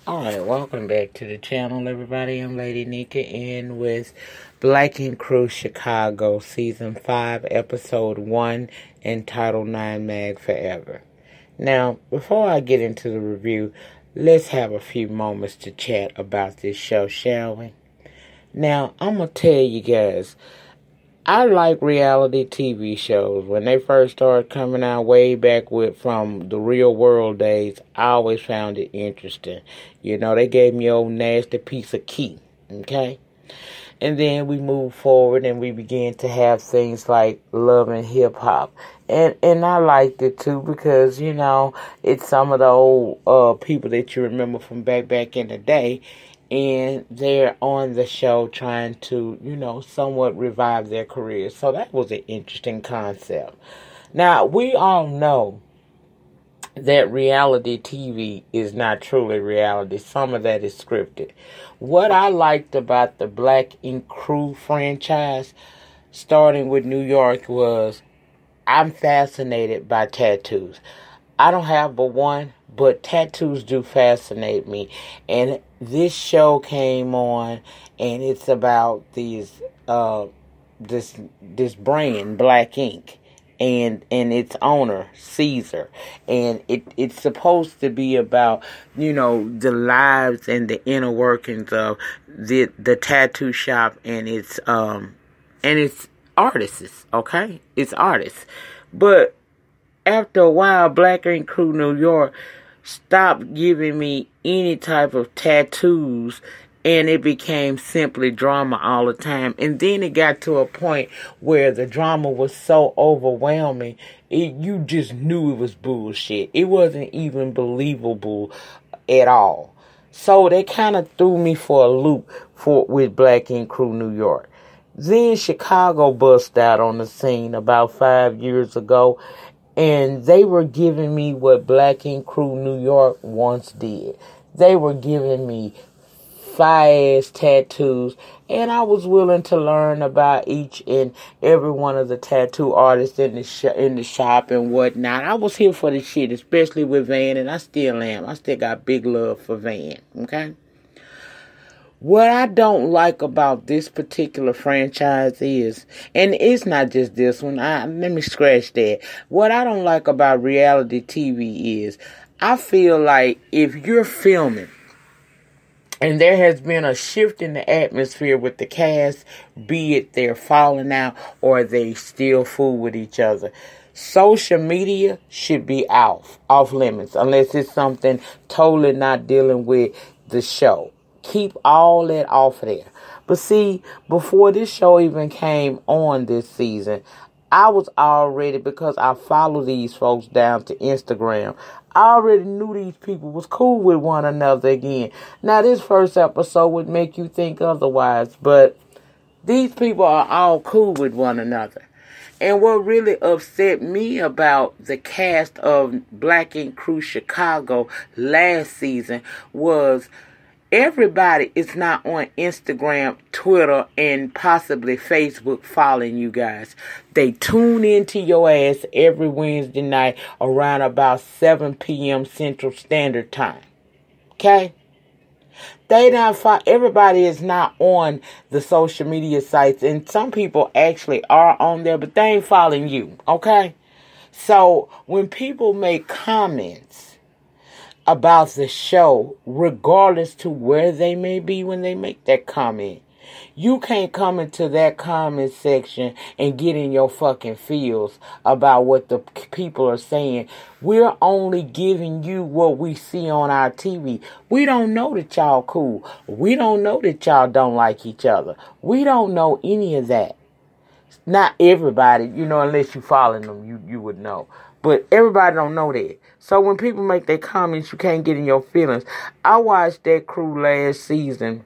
Alright, welcome back to the channel, everybody. I'm Lady Nyca, and with Black Ink Crew Chicago, Season 5, Episode 1, entitled 9 Mag Forever. Now, before I get into the review, let's have a few moments to chat about this show, shall we? Now, I'm going to tell you guys, I like reality TV shows. When they first started coming out way back from the Real World days, I always found it interesting. You know, they gave me old nasty piece of key, okay? And then we moved forward and we began to have things like Love and Hip Hop. And I liked it too because, you know, it's some of the old people that you remember from back in the day. And they're on the show trying to, you know, somewhat revive their careers. So that was an interesting concept. Now, we all know that reality TV is not truly reality. Some of that is scripted. What I liked about the Black Ink Crew franchise, starting with New York, was I'm fascinated by tattoos. I don't have but one, but tattoos do fascinate me. And this show came on, and it's about this brand, Black Ink, and its owner, Caesar. And it's supposed to be about, you know, the lives and the inner workings of the tattoo shop and its artists, okay? It's artists. But after a while, Black Ink Crew New York stopped giving me any type of tattoos, and it became simply drama all the time. And then it got to a point where the drama was so overwhelming, you just knew it was bullshit. It wasn't even believable at all. So they kind of threw me for a loop with Black Ink Crew New York. Then Chicago bust out on the scene about 5 years ago, and they were giving me what Black Ink Crew New York once did. They were giving me fire-ass tattoos, and I was willing to learn about each and every one of the tattoo artists in the shop and whatnot. I was here for the shit, especially with Van, and I still am. I still got big love for Van, okay? What I don't like about this particular franchise is, and it's not just this one, let me scratch that. What I don't like about reality TV is, I feel like if you're filming, and there has been a shift in the atmosphere with the cast, be it they're falling out or they still fool with each other, social media should be off limits, unless it's something totally not dealing with the show. Keep all that off of there. But see, before this show even came on this season, I was already, because I follow these folks down to Instagram, I already knew these people was cool with one another again. Now, this first episode would make you think otherwise, but these people are all cool with one another. And what really upset me about the cast of Black Ink Crew Chicago last season was everybody is not on Instagram, Twitter, and possibly Facebook following you guys. They tune into your ass every Wednesday night around about 7 p.m. Central Standard Time. Okay? Everybody is not on the social media sites, and some people actually are on there, but they ain't following you. Okay? So when people make comments about the show, regardless to where they may be when they make that comment, you can't come into that comment section and get in your fucking feels about what the people are saying. We're only giving you what we see on our TV. We don't know that y'all cool. We don't know that y'all don't like each other. We don't know any of that. Not everybody, you know, unless you following them, you would know. But everybody don't know that. So when people make their comments, you can't get in your feelings. I watched that crew last season.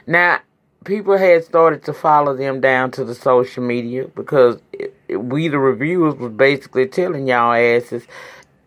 Now, people had started to follow them down to the social media because we, the reviewers, was basically telling y'all asses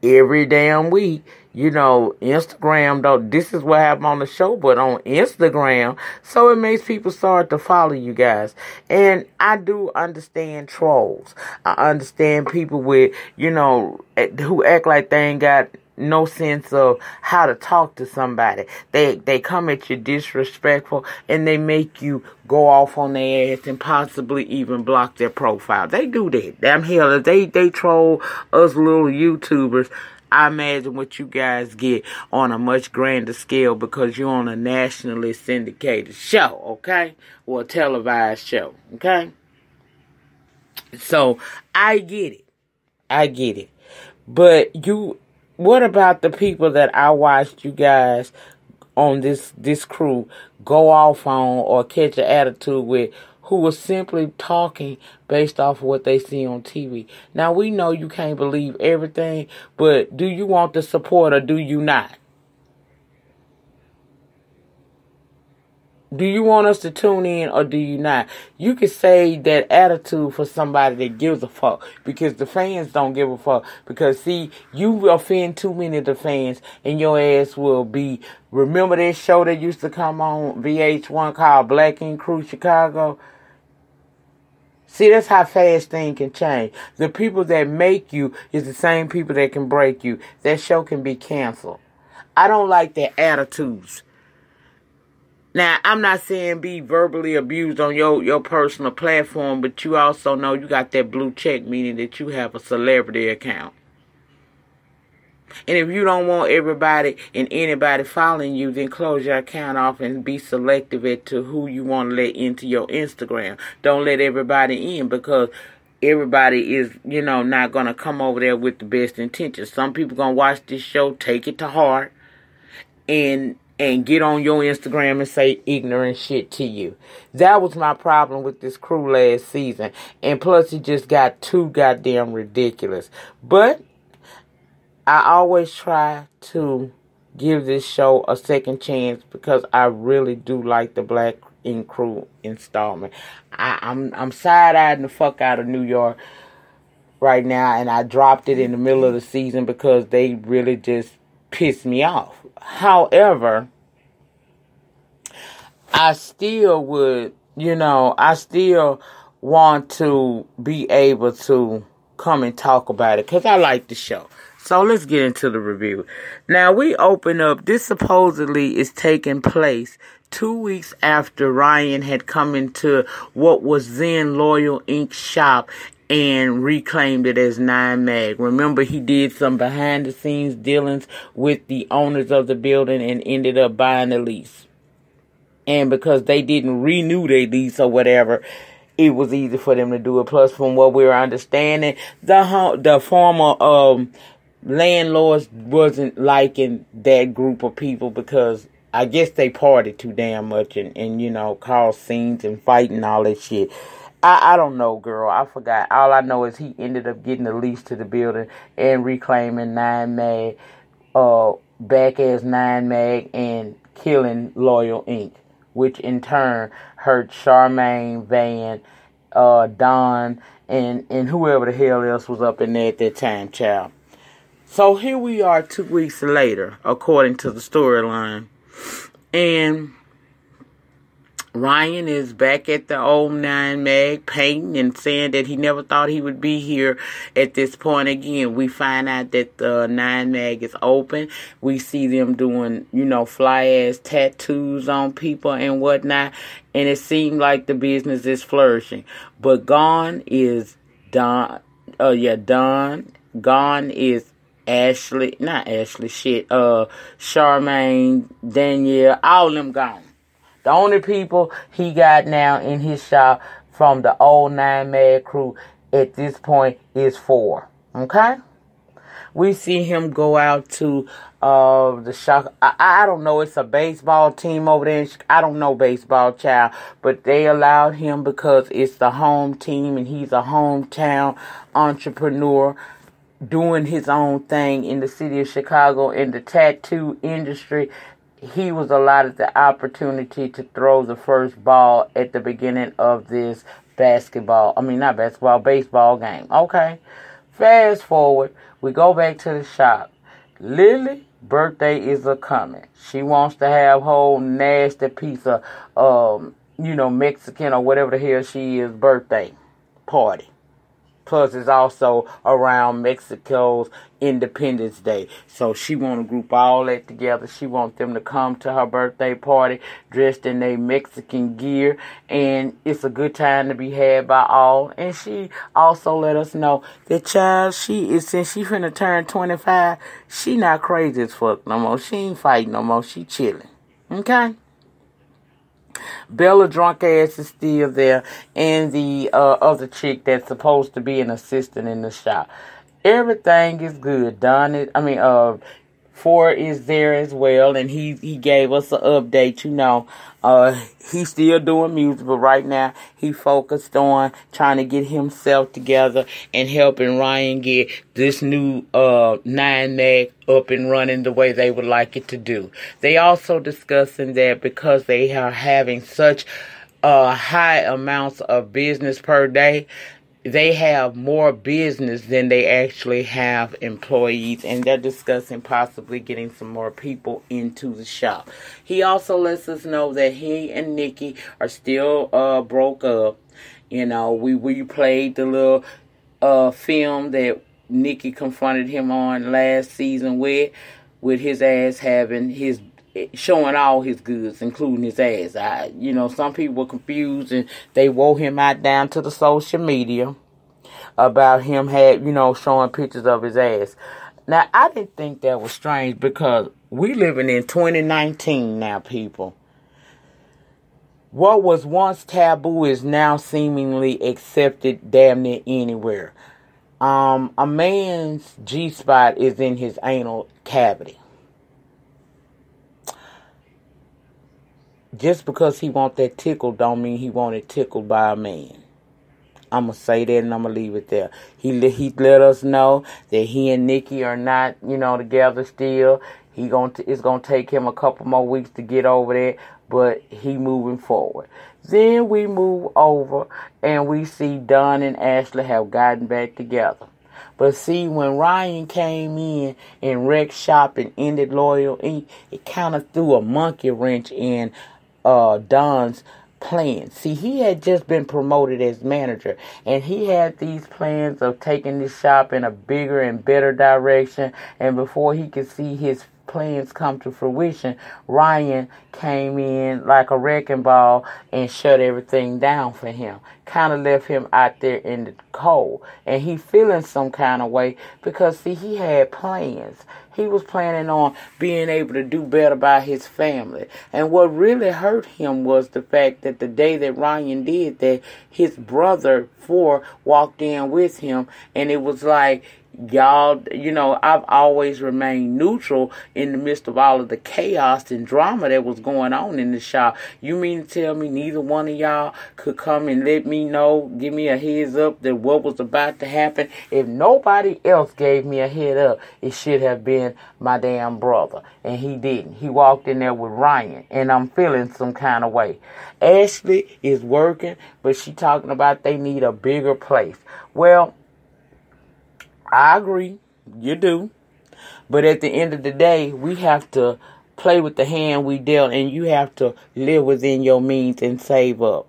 every damn week, you know, Instagram, this is what happened on the show, but on Instagram. So it makes people start to follow you guys. And I do understand trolls. I understand people with, you know, who act like they ain't got no sense of how to talk to somebody. They come at you disrespectful, and they make you go off on their ass and possibly even block their profile. They do that. Damn hell, if they troll us little YouTubers, I imagine what you guys get on a much grander scale because you're on a nationally syndicated show, okay? Or a televised show, okay? So, I get it. But what about the people that I watched you guys on this crew go off on or catch an attitude with, who was simply talking based off of what they see on TV? Now, we know you can't believe everything, but do you want the support or do you not? Do you want us to tune in or do you not? You can say that attitude for somebody that gives a fuck, because the fans don't give a fuck. Because, see, you offend too many of the fans and your ass will be... Remember that show that used to come on VH1 called Black Ink Crew Chicago? See, that's how fast things can change. The people that make you is the same people that can break you. That show can be canceled. I don't like their attitudes. Now, I'm not saying be verbally abused on your personal platform, but you also know you got that blue check, meaning that you have a celebrity account. And if you don't want everybody and anybody following you, then close your account off and be selective as to who you want to let into your Instagram. Don't let everybody in, because everybody is, not going to come over there with the best intentions. Some people going to watch this show, take it to heart, and get on your Instagram and say ignorant shit to you. That was my problem with this crew last season. And plus, it just got too goddamn ridiculous. But I always try to give this show a second chance because I really do like the Black Ink Crew installment. I'm side-eyeing the fuck out of New York right now, and I dropped it in the middle of the season because they really just pissed me off. However, I still would, I still want to be able to come and talk about it because I like the show. So let's get into the review. Now, we open up, this supposedly is taking place 2 weeks after Ryan had come into what was then Loyal Ink shop and reclaimed it as 9 Mag. Remember, he did some behind-the-scenes dealings with the owners of the building and ended up buying the lease. And because they didn't renew their lease or whatever, it was easy for them to do it. Plus, from what we were understanding, the former landlords wasn't liking that group of people because I guess they partied too damn much and caused scenes and fighting and all that shit. I don't know, girl. I forgot. All I know is he ended up getting the lease to the building and reclaiming 9 Mag back as 9 Mag and killing Loyal Ink, which in turn hurt Charmaine, Van, Don, and whoever the hell else was up in there at that time, child. So here we are 2 weeks later, according to the storyline. And Ryan is back at the old 9 Mag painting and saying that he never thought he would be here at this point again. We find out that the 9 Mag is open. We see them doing, fly-ass tattoos on people and whatnot. And it seemed like the business is flourishing. But gone is Don. Gone is Charmaine, Danielle, all of them gone. The only people he got now in his shop from the old 9 Mag crew at this point is 4. Okay? We see him go out to the shop. I don't know. It's a baseball team over there. I don't know baseball, child. But they allowed him because it's the home team and he's a hometown entrepreneur doing his own thing in the city of Chicago in the tattoo industry. He was allotted the opportunity to throw the first ball at the beginning of this baseball game. Okay. Fast forward, we go back to the shop. Lily's birthday is a-coming. She wants to have whole nasty piece of, Mexican or whatever the hell she is birthday party. Plus, it's also around Mexico's Independence Day. So she want to group all that together. She want them to come to her birthday party dressed in their Mexican gear. And it's a good time to be had by all. And she also let us know that child, since she finna turn 25, she not crazy as fuck no more. She ain't fighting no more. She chilling. Okay? Bella drunk ass is still there, and the other chick that's supposed to be an assistant in the shop. Everything is good. Ford is there as well, and he gave us an update. He's still doing music, but right now he focused on trying to get himself together and helping Ryan get this new 9 Mag up and running the way they would like it to do. They also discussing that because they are having such high amounts of business per day, they have more business than they actually have employees, and they're discussing possibly getting some more people into the shop. He also lets us know that he and Nikki are still broke up. We played the little film that Nikki confronted him on last season with his ass showing all his goods, including his ass. Some people were confused and they wore him out down to the social media about him showing pictures of his ass. Now, I didn't think that was strange because we living in 2019 now, people. What was once taboo is now seemingly accepted damn near anywhere. A man's G-spot is in his anal cavity. Just because he want that tickle don't mean he want it tickled by a man. I'm going to say that and I'm going to leave it there. He let us know that he and Nikki are not, together still. It's going to take him a couple more weeks to get over that, but he moving forward. Then we move over and we see Don and Ashley have gotten back together. But see, when Ryan came in and wrecked shop and ended Loyal Inc., it kind of threw a monkey wrench in Don's plans. See, he had just been promoted as manager, and he had these plans of taking this shop in a bigger and better direction. And before he could see his plans come to fruition, Ryan came in like a wrecking ball and shut everything down for him. Kind of left him out there in the cold. And he feeling some kind of way because, see, he had plans. He was planning on being able to do better by his family. And what really hurt him was the fact that the day that Ryan did that, his brother, Ford, walked in with him. And it was like, y'all, I've always remained neutral in the midst of all of the chaos and drama that was going on in the shop. You mean to tell me neither one of y'all could come and let me know, give me a heads up that what was about to happen? If nobody else gave me a head up, it should have been my damn brother. And he didn't. He walked in there with Ryan, and I'm feeling some kind of way. Ashley is working, but she talking about they need a bigger place. Well, I agree, you do. But at the end of the day, we have to play with the hand we dealt, and you have to live within your means and save up.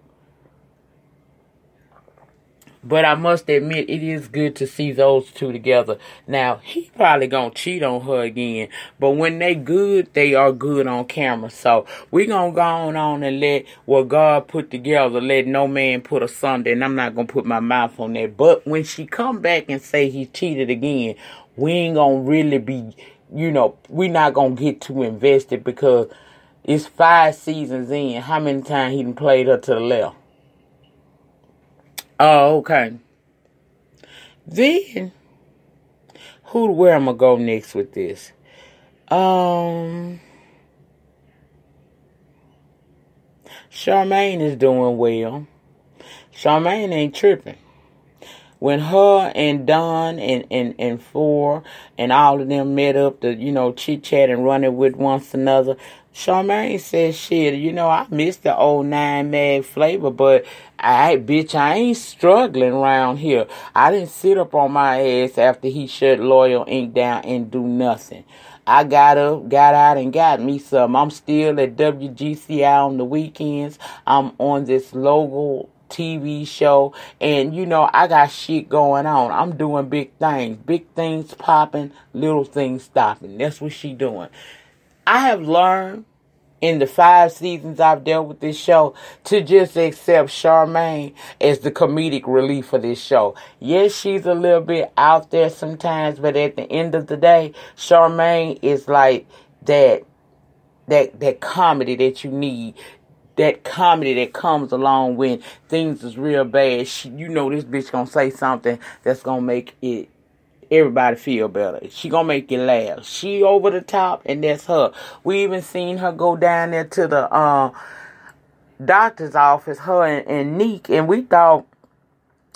But I must admit, it is good to see those two together. Now, he probably gonna cheat on her again. But when they good, they are good on camera. So, we gonna go on and let what God put together, let no man put asunder. And I'm not gonna put my mouth on that. But when she come back and say he cheated again, we ain't gonna really be, we not gonna get too invested because it's 5 seasons in. How many times he done played her to the left? Oh, okay. Then, where am I go next with this? Charmaine is doing well. Charmaine ain't tripping. When her and Don and Four and all of them met up to, chit-chat and run it with one another, Charmaine said, shit, I miss the old 9 Mag flavor, but I ain't struggling around here. I didn't sit up on my ass after he shut Loyal Inc. down and do nothing. I got up, got out, and got me some. I'm still at WGCI on the weekends. I'm on this local TV show. And, you know, I got shit going on. I'm doing big things. Big things popping, little things stopping. That's what she doing. I have learned in the 5 seasons I've dealt with this show to just accept Charmaine as the comedic relief for this show. Yes, she's a little bit out there sometimes, but at the end of the day, Charmaine is like that comedy that you need. That comedy that comes along when things is real bad. You know this bitch gonna say something that's gonna make everybody feel better. She gonna make you laugh. She over the top, and that's her. We even seen her go down there to the doctor's office, her and Nyca, and we thought,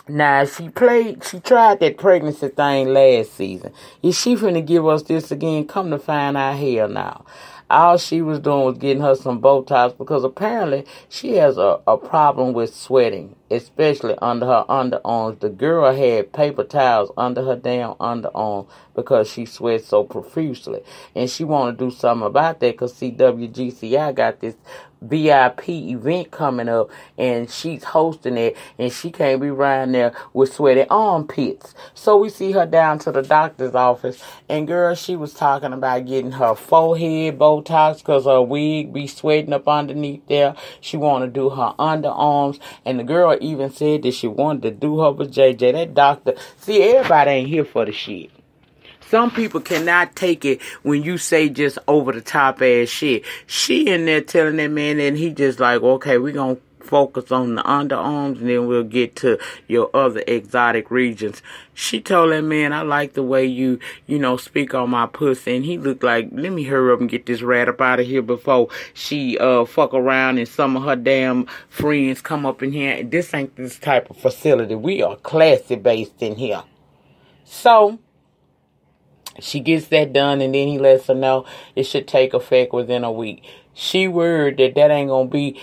nah, she tried that pregnancy thing last season. Is she finna give us this again? Come to find out, hell now. All she was doing was getting her some Botox because apparently she has a problem with sweating, especially under her underarms. The girl had paper towels under her damn underarm because she sweats so profusely. And she want to do something about that because WGCI got this VIP event coming up and she's hosting it, and she can't be around there with sweaty armpits. So we see her down to the doctor's office, and girl, she was talking about getting her forehead Botox because her wig be sweating up underneath there. She want to do her underarms, and the girl even said that she wanted to do her vajayjay. That doctor, see, everybody ain't here for the shit. Some people cannot take it when you say just over the top ass shit. She in there telling that man, and he just like, okay, we gonna focus on the underarms and then we'll get to your other exotic regions. She told that man, I like the way you speak on my pussy. And he looked like, let me hurry up and get this rat up out of here before she fuck around and some of her damn friends come up in here. This ain't this type of facility. We are classy based in here. So she gets that done, and then he lets her know it should take effect within a week. She worried that ain't going to be,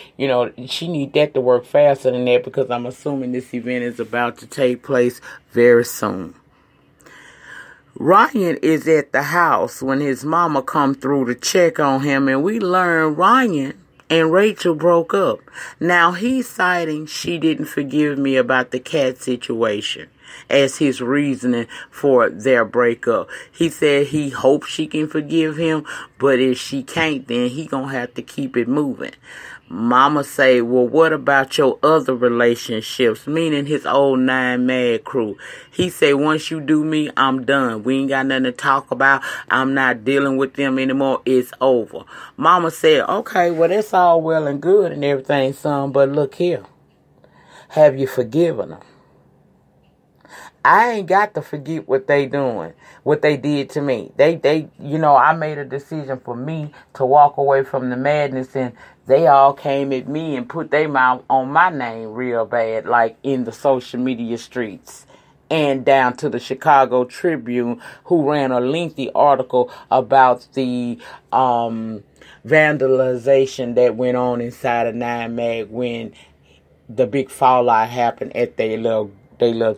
she need that to work faster than that because I'm assuming this event is about to take place very soon. Ryan is at the house when his mama come through to check on him, and we learn Ryan and Rachel broke up. Now he's citing she didn't forgive me about the cat situation as his reasoning for their breakup. He said he hopes she can forgive him, but if she can't, then he gonna have to keep it moving. Mama say, well, what about your other relationships? Meaning his old 9 Mad crew. He say, once you do me, I'm done. We ain't got nothing to talk about. I'm not dealing with them anymore. It's over. Mama said, okay, well, that's all well and good and everything, son, but look here. Have you forgiven them? I ain't got to forget what they doing, what they did to me. They, I made a decision for me to walk away from the madness, and they all came at me and put their mouth on my name real bad, like in the social media streets. And down to the Chicago Tribune, who ran a lengthy article about the vandalization that went on inside of 9 Mag when the big fallout happened at their little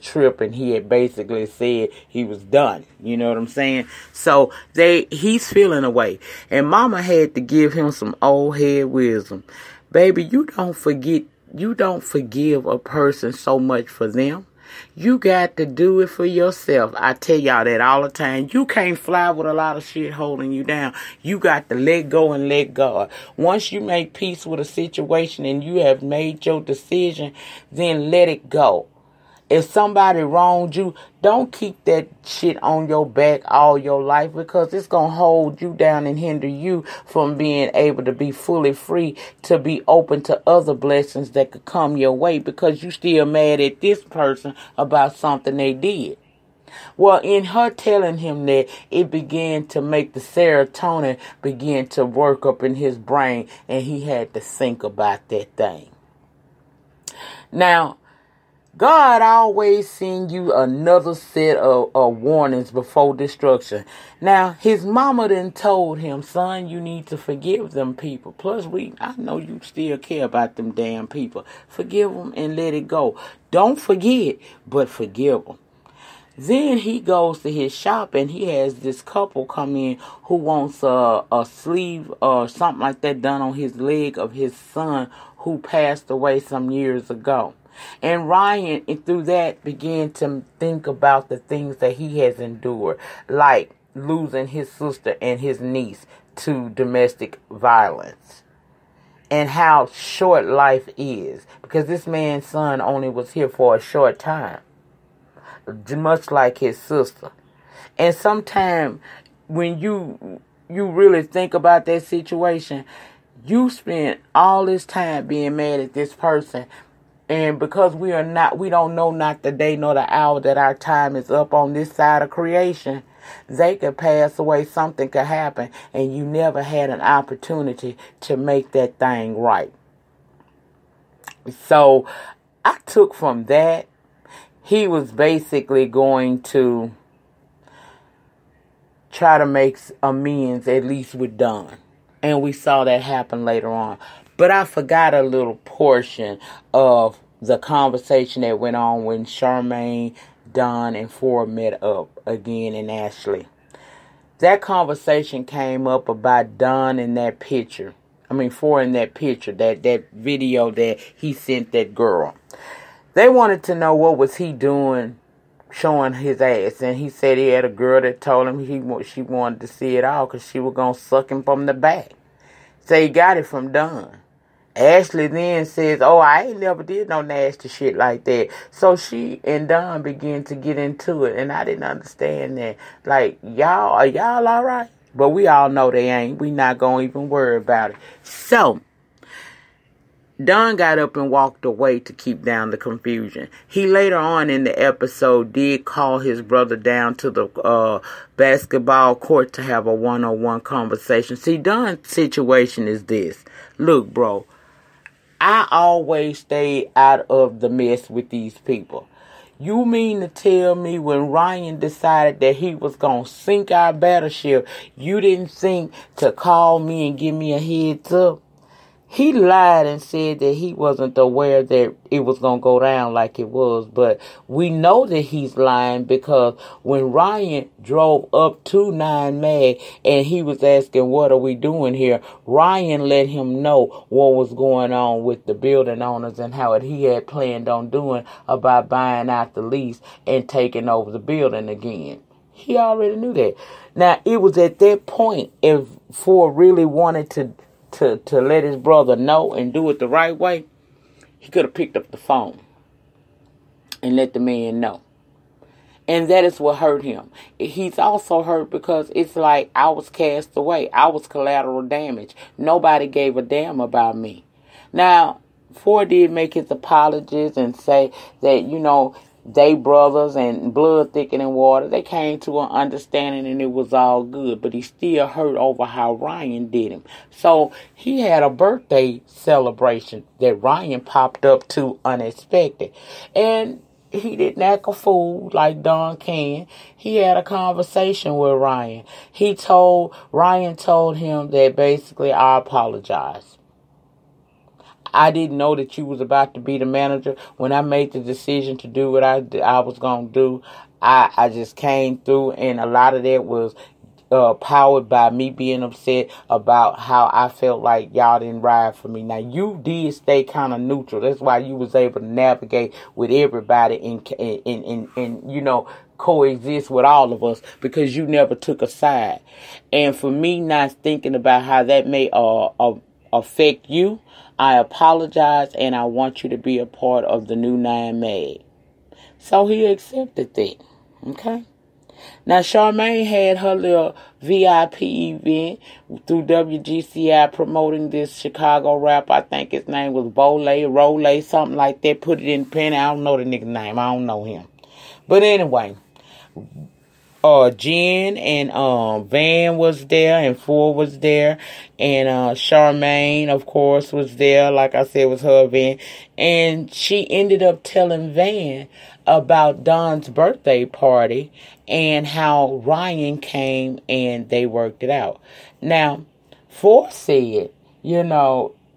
trip, and he had basically said he was done. You know what I'm saying? So he's feeling away, and Mama had to give him some old head wisdom. Baby, you don't forgive a person so much for them. You got to do it for yourself. I tell y'all that all the time. You can't fly with a lot of shit holding you down. You got to let go and let God. Once you make peace with a situation and you have made your decision, then let it go. If somebody wronged you, don't keep that shit on your back all your life, because it's going to hold you down and hinder you from being able to be fully free to be open to other blessings that could come your way, because you still mad at this person about something they did. Well, in her telling him that, it began to make the serotonin begin to work up in his brain, and he had to think about that thing. Now, God always send you another set of warnings before destruction. Now, his mama done told him, son, you need to forgive them people. Plus, I know you still care about them damn people. Forgive them and let it go. Don't forget, but forgive them. Then he goes to his shop, and he has this couple come in who wants a sleeve or something like that done on his leg of his son who passed away some years ago. And Ryan, through that, began to think about the things that he has endured, like losing his sister and his niece to domestic violence, and how short life is, because this man's son only was here for a short time, much like his sister. And sometimes when you really think about that situation, you spend all this time being mad at this person, and because we don't know not the day nor the hour that our time is up on this side of creation, they could pass away, something could happen, and you never had an opportunity to make that thing right. So I took from that, he was basically going to try to make amends, at least with Don. And we saw that happen later on. But I forgot a little portion of the conversation that went on when Charmaine, Don, and Ford met up again in Ashley. That conversation came up about Don in that picture. Ford in that picture, that video that he sent that girl. They wanted to know what was he doing showing his ass. And he said he had a girl that told him she wanted to see it all because she was going to suck him from the back. So he got it from Don. Ashley then says, oh, I ain't never did no nasty shit like that. So she and Don began to get into it. And I didn't understand that. Like, are y'all all right? But we all know they ain't. We not going to even worry about it. So Don got up and walked away to keep down the confusion. He later on in the episode did call his brother down to the basketball court to have a one-on-one conversation. See, Don's situation is this. Look, bro, I always stay out of the mess with these people. You mean to tell me when Ryan decided that he was going to sink our battleship, you didn't think to call me and give me a heads up? He lied and said that he wasn't aware that it was going to go down like it was. But we know that he's lying because when Ryan drove up to 9 Mag and he was asking, what are we doing here? Ryan let him know what was going on with the building owners and how he had planned on doing about buying out the lease and taking over the building again. He already knew that. Now, it was at that point, if Ford really wanted to let his brother know and do it the right way, he could have picked up the phone and let the man know. And that is what hurt him. He's also hurt because it's like I was cast away. I was collateral damage. Nobody gave a damn about me. Now, Ford did make his apologies and say that, they brothers and blood thicker than water. They came to an understanding and it was all good. But he still hurt over how Ryan did him. So he had a birthday celebration that Ryan popped up to unexpected. And he didn't act a fool like Don can. He had a conversation with Ryan. Ryan told him that basically, I apologize. I didn't know that you was about to be the manager. When I made the decision to do what I was going to do, I just came through, and a lot of that was powered by me being upset about how I felt like y'all didn't ride for me. Now, you did stay kind of neutral. That's why you was able to navigate with everybody and coexist with all of us, because you never took a side. And for me not thinking about how that may affect you, I apologize, and I want you to be a part of the new 9 Mag. So he accepted that. Okay? Now, Charmaine had her little VIP event through WGCI promoting this Chicago rapper. I think his name was Role, something like that. Put it in pen. I don't know the nigga's name. I don't know him. But anyway, Jen and Van was there, and Ford was there, and Charmaine, of course, was there. Like I said, it was her event. And she ended up telling Van about Don's birthday party and how Ryan came and they worked it out. Now, Ford said,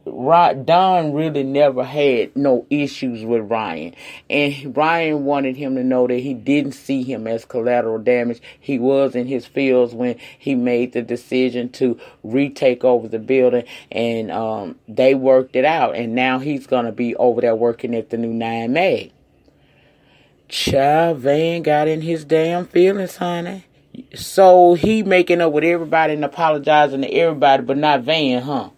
Don really never had no issues with Ryan. And Ryan wanted him to know that he didn't see him as collateral damage. He was in his fields when he made the decision to retake over the building. And they worked it out. And now he's going to be over there working at the new 9 Mag. Child, Van got in his damn feelings, honey. So he making up with everybody and apologizing to everybody, but not Van, huh?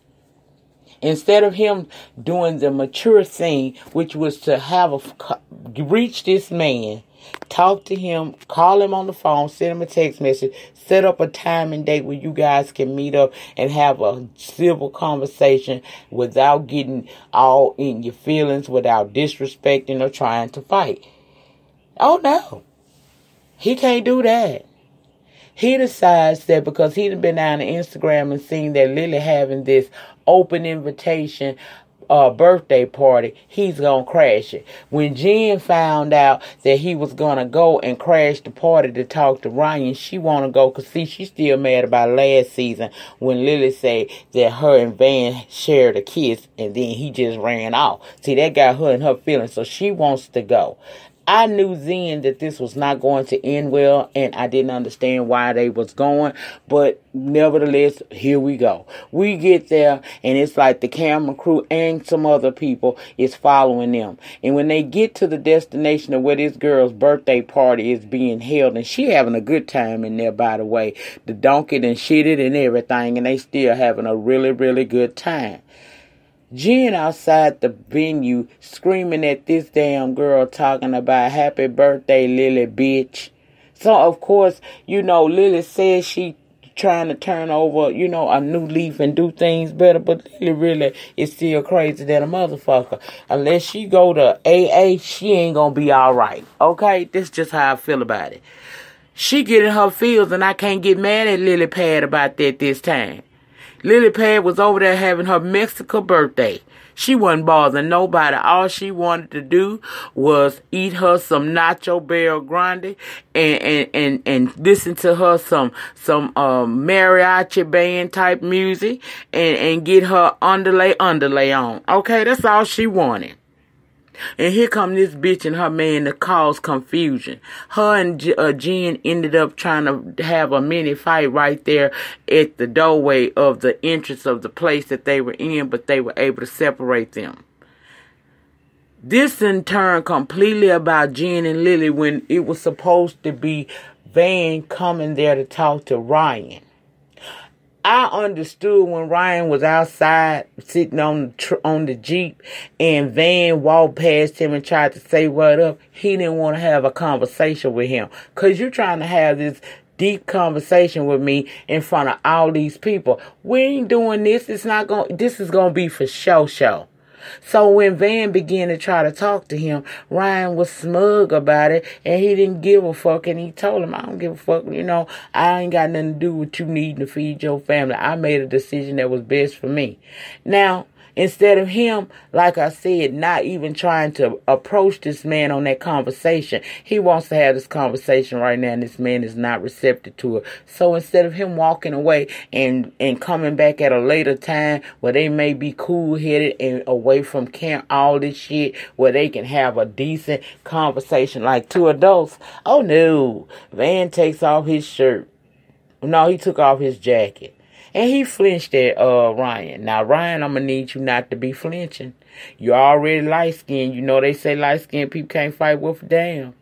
Instead of him doing the mature thing, which was to reach this man, talk to him, call him on the phone, send him a text message, set up a time and date where you guys can meet up and have a civil conversation without getting all in your feelings, without disrespecting or trying to fight. Oh no, he can't do that. He decides that because he'd been down on Instagram and seen that Lily having this open invitation birthday party, he's going to crash it. When Jen found out that he was going to go and crash the party to talk to Ryan, she want to go because, see, she's still mad about last season when Lily said that her and Van shared a kiss and then he just ran off. See, that got her in her feelings, so she wants to go. I knew then that this was not going to end well, and I didn't understand why they was going, but nevertheless, here we go. We get there, and it's like the camera crew and some other people is following them. And when they get to the destination of where this girl's birthday party is being held, and she having a good time in there, by the way, the donkey done shitted and everything, and they still having a really, really good time. Jen outside the venue screaming at this damn girl talking about happy birthday, Lily, bitch. So, of course, Lily says she trying to turn over, a new leaf and do things better, but Lily really is still crazy than a motherfucker. Unless she go to AA, she ain't gonna be all right. Okay? This is just how I feel about it. She get in her feels, and I can't get mad at Lily Pad about that this time. Lily Pad was over there having her Mexican birthday. She wasn't bothering nobody. All she wanted to do was eat her some Nacho Bel Grande and listen to her some mariachi band type music and get her underlay on. Okay, that's all she wanted. And here come this bitch and her man to cause confusion. Her and Jen ended up trying to have a mini fight right there at the doorway of the entrance of the place that they were in, but they were able to separate them. This in turn completely about Jen and Lily when it was supposed to be Van coming there to talk to Ryan. I understood when Ryan was outside sitting on the Jeep and Van walked past him and tried to say what up. He didn't want to have a conversation with him. Because you're trying to have this deep conversation with me in front of all these people. We ain't doing this. This is going to be for show. So when Van began to try to talk to him, Ryan was smug about it, and he didn't give a fuck, and he told him, I don't give a fuck, I ain't got nothing to do with you needing to feed your family. I made a decision that was best for me. Now, instead of him, like I said, not even trying to approach this man on that conversation, he wants to have this conversation right now, and this man is not receptive to it. So instead of him walking away and coming back at a later time where they may be cool-headed and away from camp, all this shit, where they can have a decent conversation like two adults, oh no, Van takes off his shirt. No, he took off his jacket. And he flinched at Ryan. Now, Ryan, I'm going to need you not to be flinching. You're already light-skinned. They say light-skinned people can't fight worth a damn.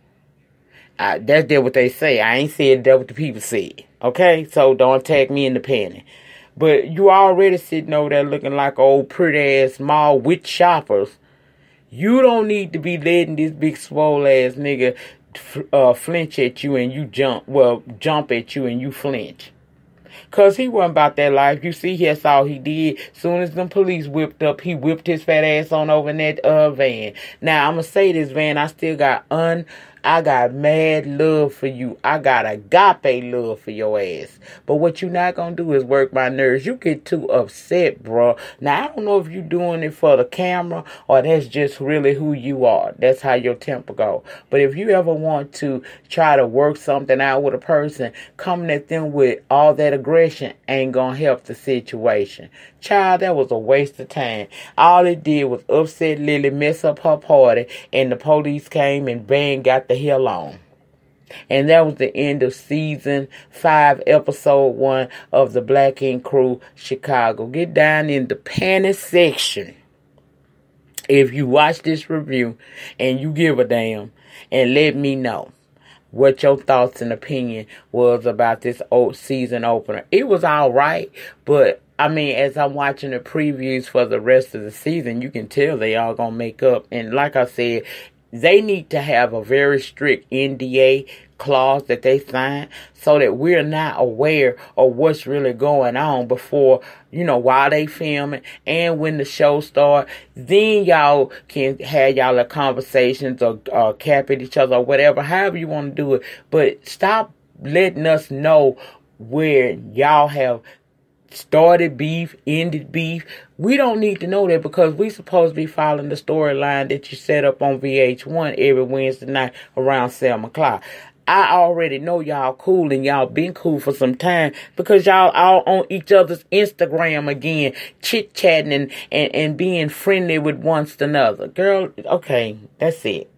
That's what they say. I ain't said that what the people said. Okay? So don't attack me in the panty. But you already sitting over there looking like old pretty-ass mall with shoppers. You don't need to be letting this big swole-ass nigga flinch at you and you jump at you and you flinch. Because he wasn't about that life. You see, that's all he did. Soon as them police whipped up, he whipped his fat ass on over in that van. Now, I'm going to say this, Van, I still got I got mad love for you. I got agape love for your ass. But what you not gonna do is work my nerves. You get too upset, bro. Now, I don't know if you doing it for the camera or that's just really who you are. That's how your temper go. But if you ever want to try to work something out with a person, coming at them with all that aggression ain't gonna help the situation. Child, that was a waste of time. All it did was upset Lily, mess up her party, and the police came and bang, got the hell on. And that was the end of season 5, episode 1 of the Black Ink Crew Chicago. Get down in the panty section if you watch this review and you give a damn, and let me know what your thoughts and opinion was about this old season opener. It was all right, but I mean, as I'm watching the previews for the rest of the season, you can tell they all gonna make up. And like I said, they need to have a very strict NDA clause that they sign so that we're not aware of what's really going on before, while they filming and when the show start. Then y'all can have y'all conversations or cap at each other or whatever, however you want to do it. But stop letting us know where y'all have started beef, ended beef. We don't need to know that because we supposed to be following the storyline that you set up on VH1 every Wednesday night around 7 o'clock. I already know y'all cool and y'all been cool for some time because y'all all on each other's Instagram again, chit-chatting and being friendly with one another. Girl, okay, that's it.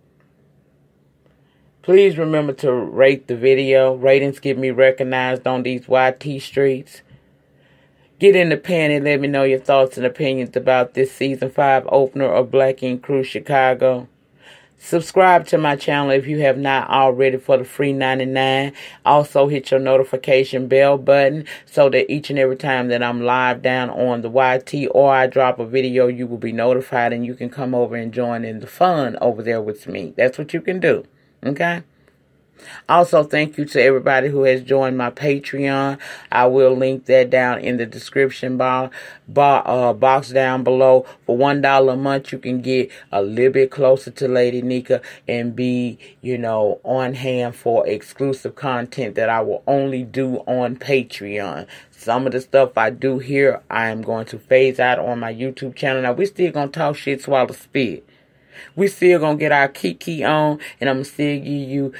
Please remember to rate the video. Ratings get me recognized on these YT streets. Get in the pen and let me know your thoughts and opinions about this season 5 opener of Black Ink Crew Chicago. Subscribe to my channel if you have not already for the free 99. Also hit your notification bell button so that each and every time that I'm live down on the YT or I drop a video, you will be notified and you can come over and join in the fun over there with me. That's what you can do. Okay? Also, thank you to everybody who has joined my Patreon. I will link that down in the description box down below. For $1 a month, you can get a little bit closer to Lady Nyca and be, on hand for exclusive content that I will only do on Patreon. Some of the stuff I do here, I am going to phase out on my YouTube channel. Now, we still going to talk shit, swallow spit. We still gonna get our kiki on, and I'm gonna still give you,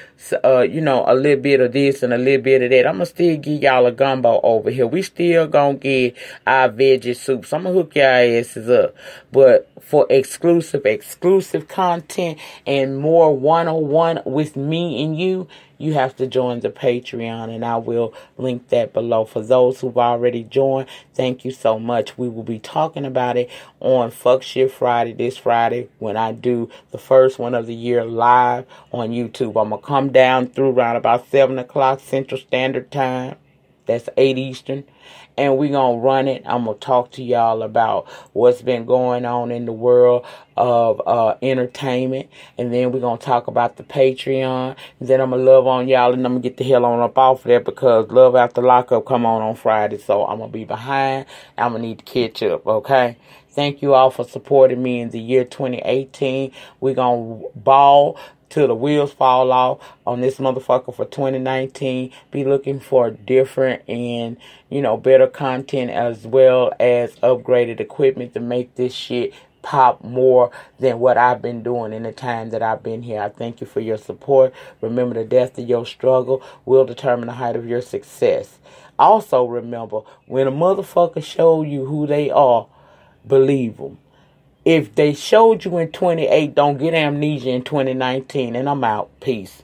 a little bit of this and a little bit of that. I'm gonna still give y'all a gumbo over here. We still gonna get our veggie soups. I'm gonna hook y'all asses up. But for exclusive content and more one-on-one with me and you have to join the Patreon, and I will link that below. For those who've already joined, thank you so much. We will be talking about it on Fuck Shit Friday, this Friday, when I do the first one of the year live on YouTube. I'm going to come down through around about 7 o'clock Central Standard Time. That's 8 Eastern. And we're going to run it. I'm going to talk to y'all about what's been going on in the world of entertainment. And then we're going to talk about the Patreon. And then I'm going to love on y'all and I'm going to get the hell on up off of there because Love After Lockup come on Friday. So I'm going to be behind. I'm going to need to catch up, okay? Thank you all for supporting me in the year 2018. We're going to ball till the wheels fall off on this motherfucker for 2019. Be looking for different and, better content as well as upgraded equipment to make this shit pop more than what I've been doing in the time that I've been here. I thank you for your support. Remember, the depth of your struggle will determine the height of your success. Also remember, when a motherfucker show you who they are, believe them. If they showed you in 28, don't get amnesia in 2019. And I'm out. Peace.